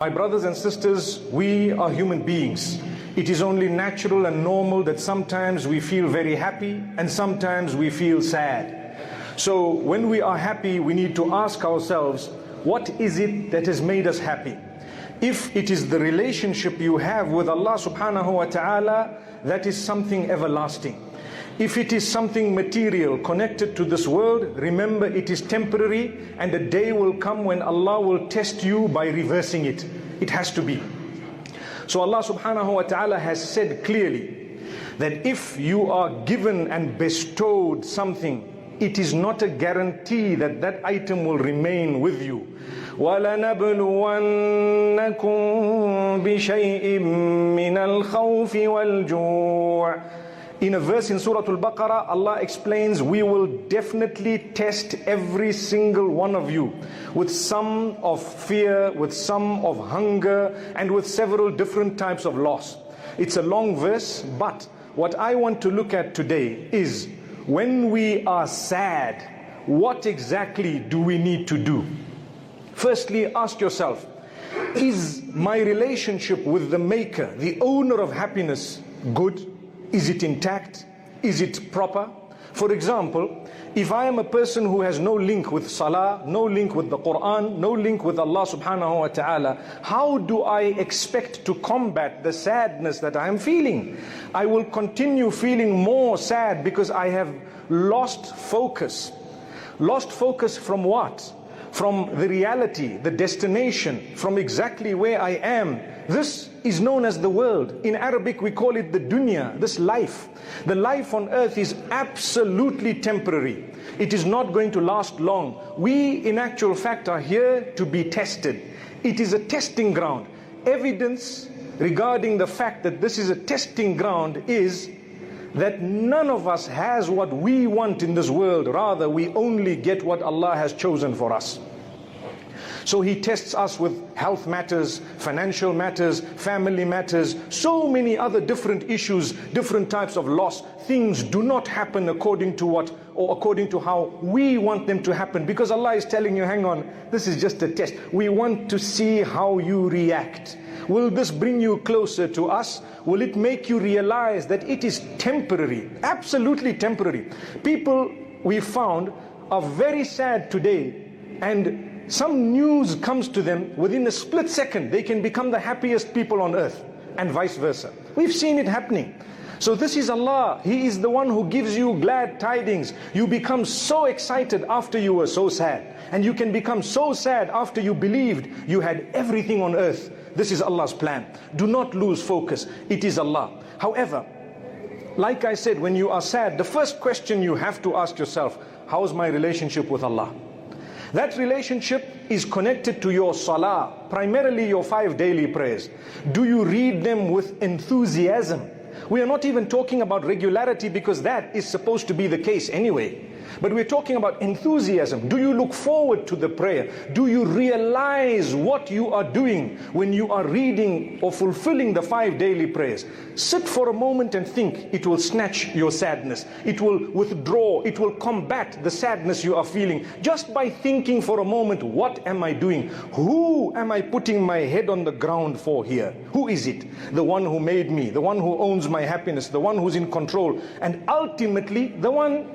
My brothers and sisters, we are human beings. It is only natural and normal that sometimes we feel very happy and sometimes we feel sad. So when we are happy, we need to ask ourselves, what is it that has made us happy? If it is the relationship you have with Allah subhanahu wa ta'ala, that is something everlasting. If it is something material connected to this world, remember it is temporary, and a day will come when Allah will test you by reversing it. It has to be. So Allah subhanahu wa ta'ala has said clearly that if you are given and bestowed something, it is not a guarantee that that item will remain with you. وَلَنَبْلُوَنَّكُمْ بِشَيْءٍ مِّنَ الْخَوْفِ وَالْجُوعِ. In a verse in Surah Al-Baqarah, Allah explains, we will definitely test every single one of you with some of fear, with some of hunger, and with several different types of loss. It's a long verse, but what I want to look at today is, when we are sad, what exactly do we need to do? Firstly, ask yourself, is my relationship with the Maker, the owner of happiness, good? Is it intact? Is it proper? For example, if I am a person who has no link with Salah, no link with the Quran, no link with Allah subhanahu wa ta'ala, how do I expect to combat the sadness that I am feeling? I will continue feeling more sad because I have lost focus. Lost focus from what? From the reality, the destination, from exactly where I am. This is known as the world. In Arabic we call it the dunya, this life. The life on earth is absolutely temporary. It is not going to last long. We in actual fact are here to be tested. It is a testing ground. Evidence regarding the fact that this is a testing ground is that none of us has what we want in this world. Rather, we only get what Allah has chosen for us. So He tests us with health matters, financial matters, family matters, so many other different issues, different types of loss. Things do not happen according to what, or according to how we want them to happen, because Allah is telling you, hang on, this is just a test. We want to see how you react. Will this bring you closer to us? Will it make you realize that it is temporary, absolutely temporary? People, we found, are very sad today, and some news comes to them, within a split second they can become the happiest people on earth, and vice versa. We've seen it happening. So this is Allah. He is the one who gives you glad tidings. You become so excited after you were so sad, and you can become so sad after you believed you had everything on earth. This is Allah's plan. Do not lose focus. It is Allah. However, like I said, when you are sad, the first question you have to ask yourself, how is my relationship with Allah? That relationship is connected to your salah, primarily your 5 daily prayers. Do you read them with enthusiasm? We are not even talking about regularity, because that is supposed to be the case anyway. But we're talking about enthusiasm. Do you look forward to the prayer? Do you realize what you are doing when you are reading or fulfilling the 5 daily prayers? Sit for a moment and think. It will snatch your sadness. It will withdraw. It will combat the sadness you are feeling. Just by thinking for a moment, what am I doing? Who am I putting my head on the ground for here? Who is it? The one who made me, the one who owns my happiness, the one who's in control, and ultimately the one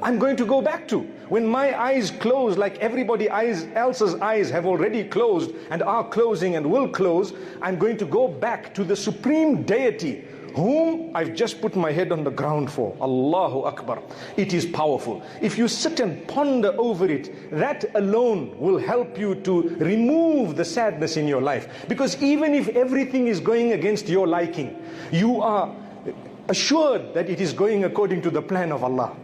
I'm going to go back to. When my eyes close, like everybody else's eyes have already closed and are closing and will close, I'm going to go back to the supreme deity whom I've just put my head on the ground for. Allahu Akbar. It is powerful. If you sit and ponder over it, that alone will help you to remove the sadness in your life. Because even if everything is going against your liking, you are assured that it is going according to the plan of Allah.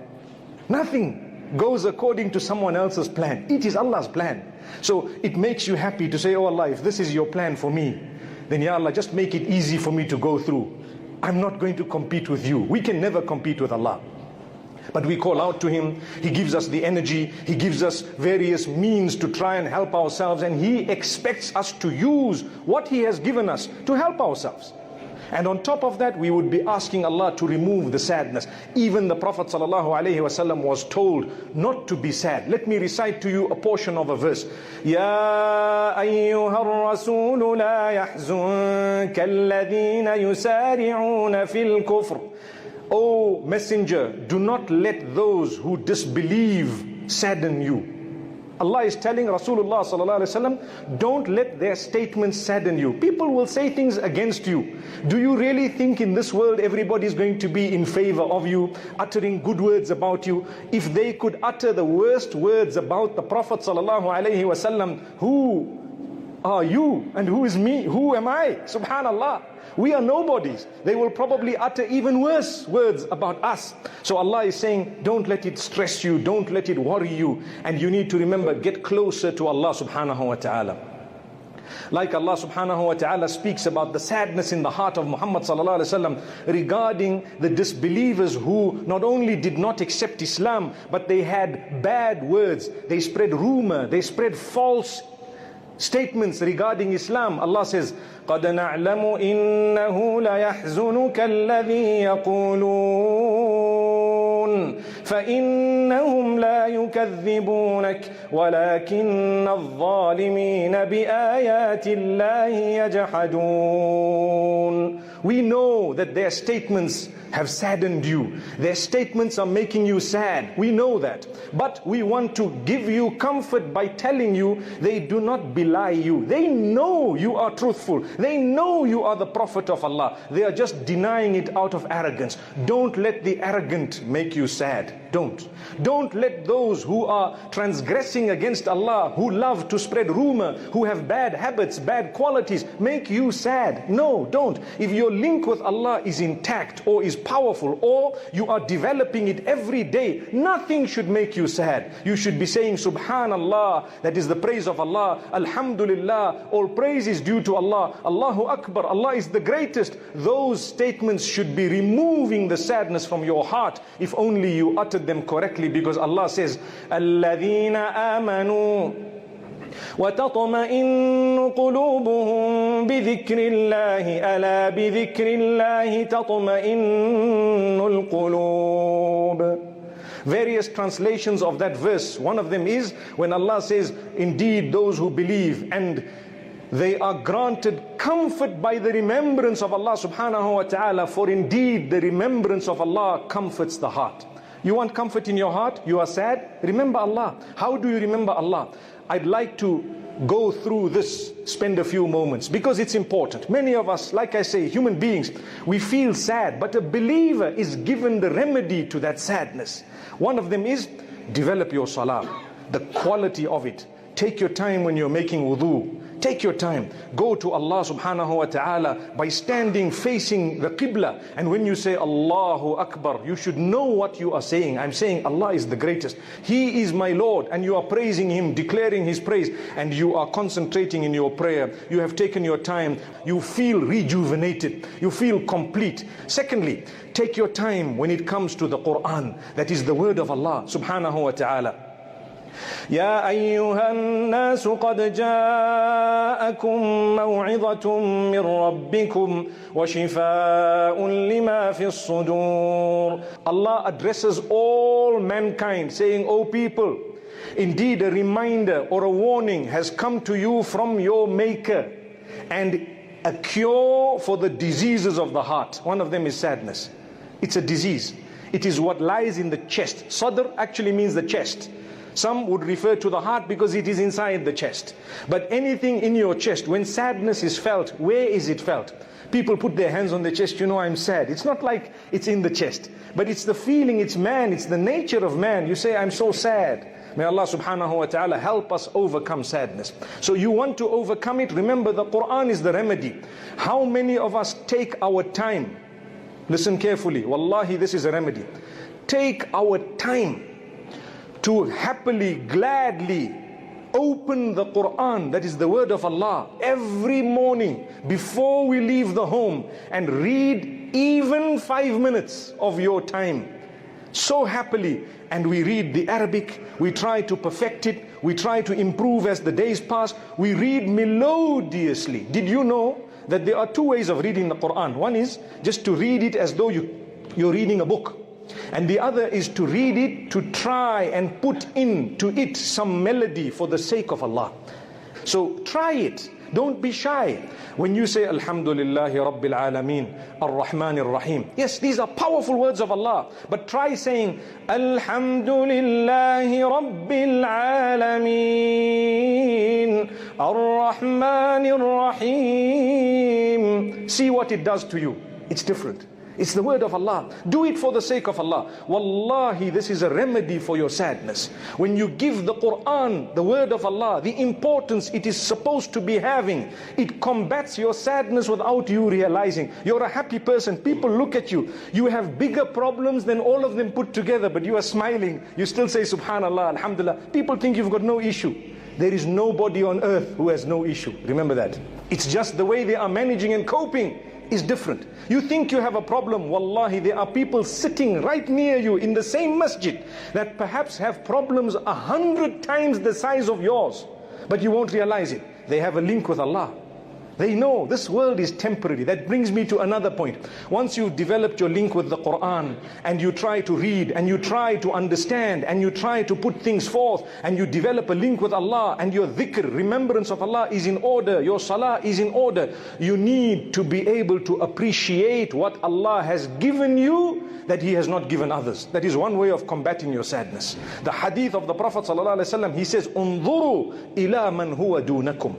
Nothing goes according to someone else's plan. It is Allah's plan. So it makes you happy to say, oh Allah, if this is your plan for me, then Ya Allah, just make it easy for me to go through. I'm not going to compete with you. We can never compete with Allah. But we call out to Him. He gives us the energy. He gives us various means to try and help ourselves. And He expects us to use what He has given us to help ourselves. And on top of that, we would be asking Allah to remove the sadness. Even the Prophet ﷺ was told not to be sad. Let me recite to you a portion of a verse. Ya ayyuha ar-rasul la yahzunka alladhina yusari'una fil kufr. O messenger, do not let those who disbelieve sadden you. Allah is telling Rasulullah sallallahu alaihi wasallam, don't let their statements sadden you. People will say things against you. Do you really think in this world everybody is going to be in favor of you, uttering good words about you? If they could utter the worst words about the Prophet sallallahu alaihi wasallam, who are you and who is me? Who am I? Subhanallah. We are nobodies. They will probably utter even worse words about us. So Allah is saying, don't let it stress you, don't let it worry you. And you need to remember, get closer to Allah subhanahu wa ta'ala. Like Allah subhanahu wa ta'ala speaks about the sadness in the heart of Muhammad sallallahu alaihi wasallam regarding the disbelievers who not only did not accept Islam, but they had bad words. They spread rumor, they spread false statements regarding Islam. Allah says, قَدْ نَعْلَمُ إِنَّهُ لَيَحْزُنُكَ الَّذِي يَقُولُونَ فَإِنَّهُمْ لَا يُكَذِّبُونَكَ وَلَكِنَّ الظَّالِمِينَ بِآيَاتِ اللَّهِ يَجْحَدُونَ. We know that their statements have saddened you. Their statements are making you sad. We know that. But we want to give you comfort by telling you they do not belie you. They know you are truthful. They know you are the Prophet of Allah. They are just denying it out of arrogance. Don't let the arrogant make you sad. Don't. Don't let those who are transgressing against Allah, who love to spread rumor, who have bad habits, bad qualities, make you sad. No, don't. If your link with Allah is intact or is powerful, or you are developing it every day, nothing should make you sad. You should be saying Subhanallah, that is the praise of Allah. Alhamdulillah, all praise is due to Allah. Allahu Akbar, Allah is the greatest. Those statements should be removing the sadness from your heart, if only you uttered them correctly, because Allah says, الَّذِينَ آمَنُوا وَتَطْمَئِنُّ قُلُوبُهُمْ بِذِكْرِ اللَّهِ أَلَا بِذِكْرِ اللَّهِ تَطْمَئِنُّ الْقُلُوبُ. Various translations of that verse. One of them is when Allah says, indeed those who believe and they are granted comfort by the remembrance of Allah subhanahu wa ta'ala, for indeed the remembrance of Allah comforts the heart. You want comfort in your heart? You are sad? Remember Allah. How do you remember Allah? I'd like to go through this, spend a few moments, because it's important. Many of us, like I say, human beings, we feel sad, but a believer is given the remedy to that sadness. One of them is, develop your salah, the quality of it. Take your time when you're making wudu. Take your time. Go to Allah subhanahu wa ta'ala by standing facing the Qibla. And when you say Allahu Akbar, you should know what you are saying. I'm saying Allah is the greatest. He is my Lord. And you are praising Him, declaring His praise. And you are concentrating in your prayer. You have taken your time. You feel rejuvenated. You feel complete. Secondly, take your time when it comes to the Quran. That is the word of Allah subhanahu wa ta'ala. يا أيها الناس قد جاءكم موعظة من ربكم وشفاء لما في الصدور. Allah addresses all mankind saying, O people, indeed a reminder or a warning has come to you from your Maker, and a cure for the diseases of the heart. One of them is sadness. It's a disease. It is what lies in the chest. Sadr actually means the chest. Some would refer to the heart because it is inside the chest. But anything in your chest, when sadness is felt, where is it felt? People put their hands on their chest, you know, I'm sad. It's not like it's in the chest, but it's the feeling, it's man, it's the nature of man. You say, I'm so sad. May Allah subhanahu wa ta'ala help us overcome sadness. So you want to overcome it, remember the Quran is the remedy. How many of us take our time? Listen carefully, wallahi this is a remedy. Take our time to happily, gladly open the Quran, that is the word of Allah, every morning before we leave the home, and read even 5 minutes of your time. so happily, and we read the Arabic, we try to perfect it, we try to improve as the days pass, we read melodiously. Did you know that there are two ways of reading the Quran? One is just to read it as though you're reading a book. And the other is to read it, to try and put into it some melody for the sake of Allah. So try it. Don't be shy. When you say Alhamdulillahi Rabbil Alameen, Ar-Rahman Ar-Rahim. Yes, these are powerful words of Allah. But try saying Alhamdulillahi Rabbil Alameen, Ar-Rahman Ar-Rahim. See what it does to you. It's different. It's the word of Allah. Do it for the sake of Allah. Wallahi, this is a remedy for your sadness. When you give the Quran, the word of Allah, the importance it is supposed to be having, it combats your sadness without you realizing. You're a happy person. People look at you. You have bigger problems than all of them put together, but you are smiling. You still say Subhanallah, Alhamdulillah. People think you've got no issue. There is nobody on earth who has no issue. Remember that. It's just the way they are managing and coping is different. You think you have a problem, wallahi, there are people sitting right near you in the same masjid that perhaps have problems 100 times the size of yours, but you won't realize it. They have a link with Allah. They know this world is temporary. That brings me to another point. Once you've developed your link with the Quran, and you try to read, and you try to understand, and you try to put things forth, and you develop a link with Allah, and your dhikr, remembrance of Allah is in order, your salah is in order, you need to be able to appreciate what Allah has given you that He has not given others. That is one way of combating your sadness. The hadith of the Prophet ﷺ, he says, "Unzuru ila man huwa dunakum."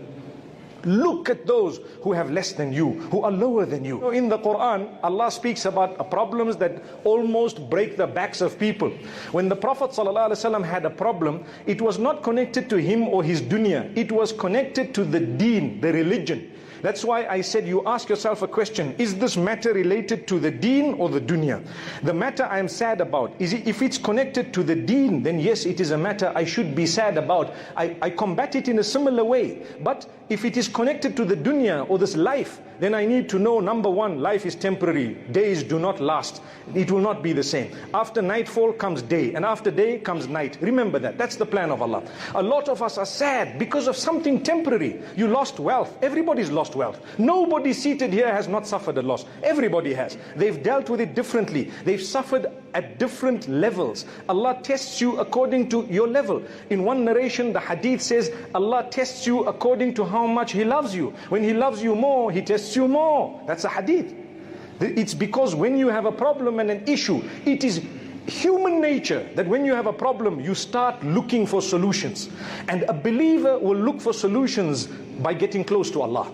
Look at those who have less than you, who are lower than you. In the Quran, Allah speaks about problems that almost break the backs of people. When the Prophet ﷺ had a problem, it was not connected to him or his dunya. It was connected to the deen, the religion. That's why I said you ask yourself a question. Is this matter related to the deen or the dunya? The matter I am sad about, if it's connected to the deen, then yes, it is a matter I should be sad about. I combat it in a similar way. But if it is connected to the dunya or this life, then I need to know, number one, life is temporary. Days do not last. It will not be the same. After nightfall comes day, and after day comes night. Remember that. That's the plan of Allah. A lot of us are sad because of something temporary. You lost wealth. Everybody's lost wealth. Nobody seated here has not suffered a loss. Everybody has. They've dealt with it differently. They've suffered at different levels. Allah tests you according to your level. In one narration, the hadith says, Allah tests you according to how much He loves you. When He loves you more, He tests you more. That's a hadith. It's because when you have a problem and an issue, it is human nature that when you have a problem, you start looking for solutions. And a believer will look for solutions by getting close to Allah.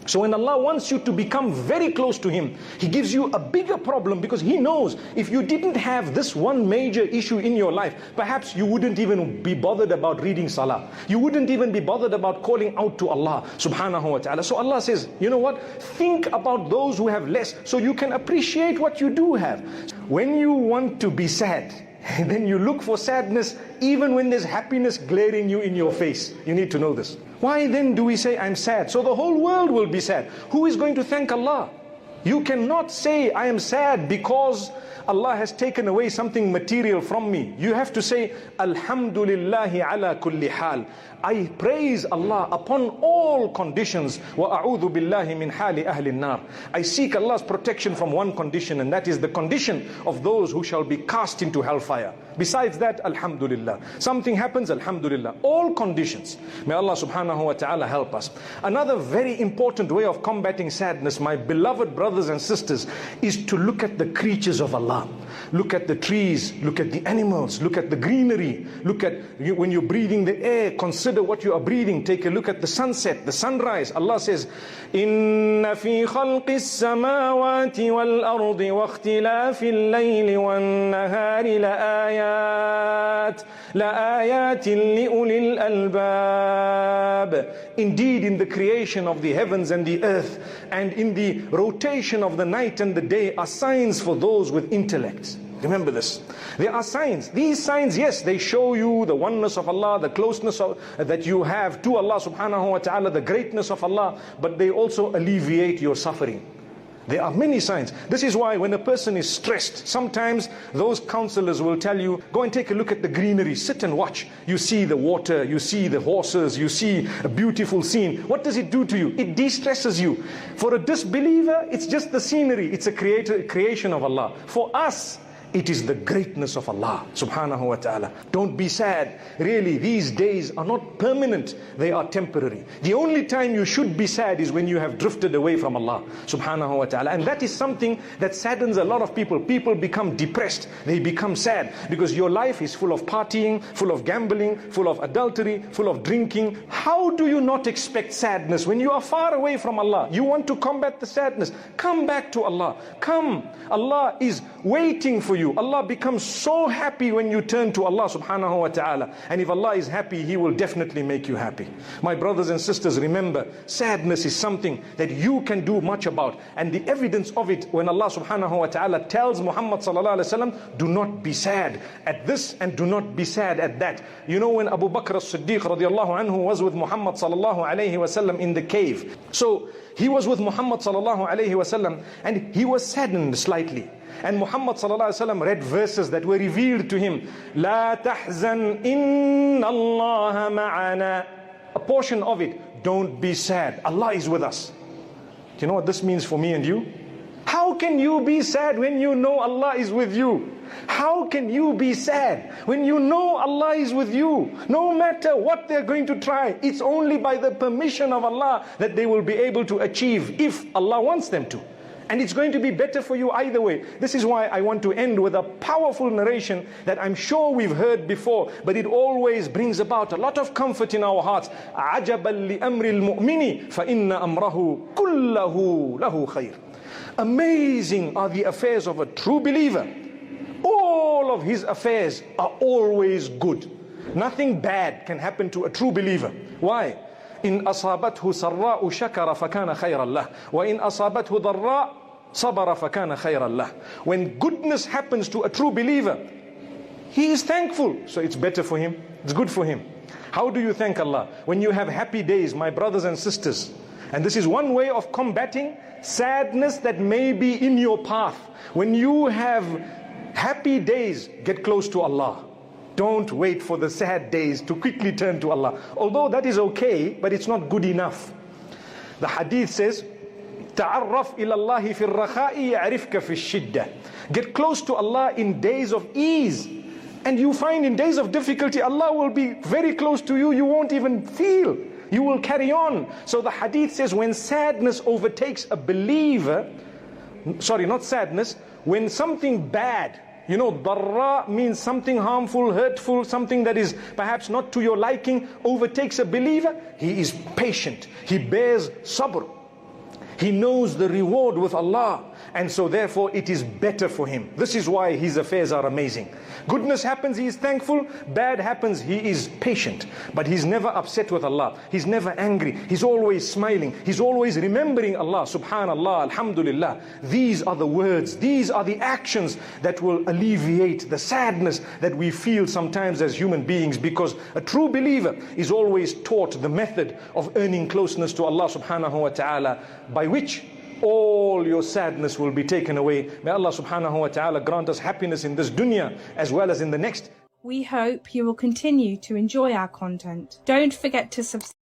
So when Allah wants you to become very close to Him, He gives you a bigger problem, because He knows if you didn't have this one major issue in your life, perhaps you wouldn't even be bothered about reading salah. You wouldn't even be bothered about calling out to Allah subhanahu wa ta'ala. So Allah says, you know what? Think about those who have less so you can appreciate what you do have. When you want to be sad, then you look for sadness even when there's happiness glaring you in your face. You need to know this. Why then do we say I'm sad? So the whole world will be sad. Who is going to thank Allah? You cannot say I am sad because Allah has taken away something material from me. You have to say Alhamdulillahi ala kulli hal. I praise Allah upon all conditions. Wa a'udhu billahi min hali ahli nar. I seek Allah's protection from one condition, and that is the condition of those who shall be cast into hellfire. Besides that, Alhamdulillah. Something happens, Alhamdulillah. All conditions. May Allah subhanahu wa ta'ala help us. Another very important way of combating sadness, my beloved brothers and sisters, is to look at the creatures of Allah. Look at the trees, look at the animals, look at the greenery, look at when you're breathing the air, consider what you are breathing. Take a look at the sunset, the sunrise. Allah says, Inna fi khalqis samawati wal ardi wa ikhtilafil layli wan nahari la ayatin li ulil albab. Indeed, in the creation of the heavens and the earth, and in the rotation of the night and the day, are signs for those with intellect. Remember this. There are signs. These signs, yes, they show you the oneness of Allah, the closeness that you have to Allah subhanahu wa ta'ala, the greatness of Allah, but they also alleviate your suffering. There are many signs. This is why when a person is stressed, sometimes those counselors will tell you, go and take a look at the greenery, sit and watch. You see the water, you see the horses, you see a beautiful scene. What does it do to you? It de-stresses you. For a disbeliever, it's just the scenery. It's a creation of Allah. For us, it is the greatness of Allah subhanahu wa ta'ala. Don't be sad. Really, these days are not permanent. They are temporary. The only time you should be sad is when you have drifted away from Allah subhanahu wa ta'ala. And that is something that saddens a lot of people. People become depressed. They become sad because your life is full of partying, full of gambling, full of adultery, full of drinking. How do you not expect sadness when you are far away from Allah? You want to combat the sadness. Come back to Allah. Come. Allah is waiting for you. Allah becomes so happy when you turn to Allah subhanahu wa ta'ala. And if Allah is happy, He will definitely make you happy. My brothers and sisters, remember, sadness is something that you can do much about. And the evidence of it, when Allah subhanahu wa ta'ala tells Muhammad sallallahu alayhi wa sallam, do not be sad at this and do not be sad at that. You know, when Abu Bakr as-Siddiq radiallahu anhu was with Muhammad sallallahu alayhi wa sallam in the cave. So he was with Muhammad sallallahu alayhi wa sallam and he was saddened slightly. And Muhammad sallallahu alaihi wasallam read verses that were revealed to him. La tahzan inna Allah ma'ana. A portion of it, don't be sad. Allah is with us. Do you know what this means for me and you? How can you be sad when you know Allah is with you? How can you be sad when you know Allah is with you? No matter what they're going to try, it's only by the permission of Allah that they will be able to achieve if Allah wants them to. And it's going to be better for you either way. This is why I want to end with a powerful narration that I'm sure we've heard before, but it always brings about a lot of comfort in our hearts. عَجَبًا لِأَمْرِ الْمُؤْمِنِ فَإِنَّ أَمْرَهُ كُلَّهُ لَهُ خَيْرٌ. Amazing are the affairs of a true believer. All of his affairs are always good. Nothing bad can happen to a true believer. Why? إن أصابته سراء شكر فكان خيرا له وإن أصابته ضراء صبر فكان خيرا له. When goodness happens to a true believer, he is thankful, so it's better for him, it's good for him. How do you thank Allah? When you have happy days, my brothers and sisters. And this is one way of combating sadness that may be in your path. When you have happy days, get close to Allah. Don't wait for the sad days to quickly turn to Allah. Although that is okay, but it's not good enough. The hadith says, تَعَرَّفْ إِلَى اللَّهِ فِي الرَّخَاءِ يَعْرِفْكَ فِي الشِّدَّةِ. Get close to Allah in days of ease. And you find in days of difficulty, Allah will be very close to you. You won't even feel. You will carry on. So the hadith says, when sadness overtakes a believer, sorry, not sadness, when something bad, you know, darra means something harmful, hurtful, something that is perhaps not to your liking, overtakes a believer, he is patient. He bears sabr. He knows the reward with Allah. And so therefore it is better for him. This is why his affairs are amazing. Goodness happens, he is thankful. Bad happens, he is patient. But he's never upset with Allah. He's never angry. He's always smiling. He's always remembering Allah. Subhanallah, alhamdulillah. These are the words, these are the actions that will alleviate the sadness that we feel sometimes as human beings, because a true believer is always taught the method of earning closeness to Allah subhanahu wa ta'ala, by which all your sadness will be taken away. May Allah subhanahu wa ta'ala grant us happiness in this dunya as well as in the next. We hope you will continue to enjoy our content. Don't forget to subscribe.